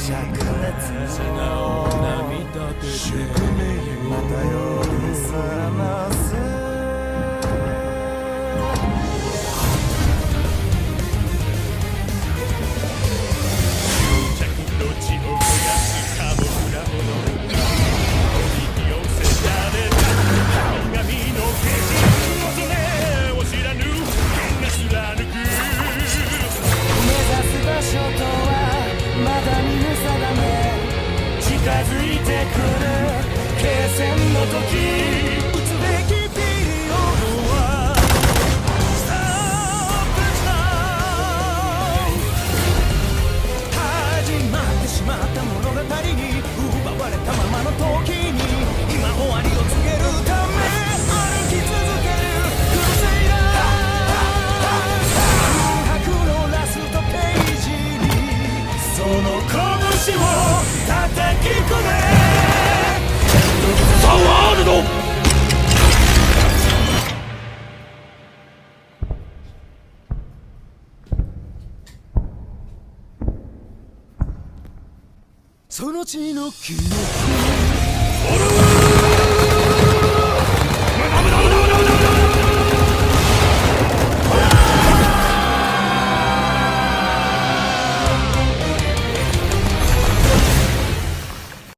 烈の宿命また夜覚ます近づいてくる決戦の時打つべきピリオドは Stop the time 始まってしまった物語に奪われたままの時に今終わりを告げるため歩き続けるクルセイダー空白のラストページにその拳を叩き込めザ・ワールドその地の記憶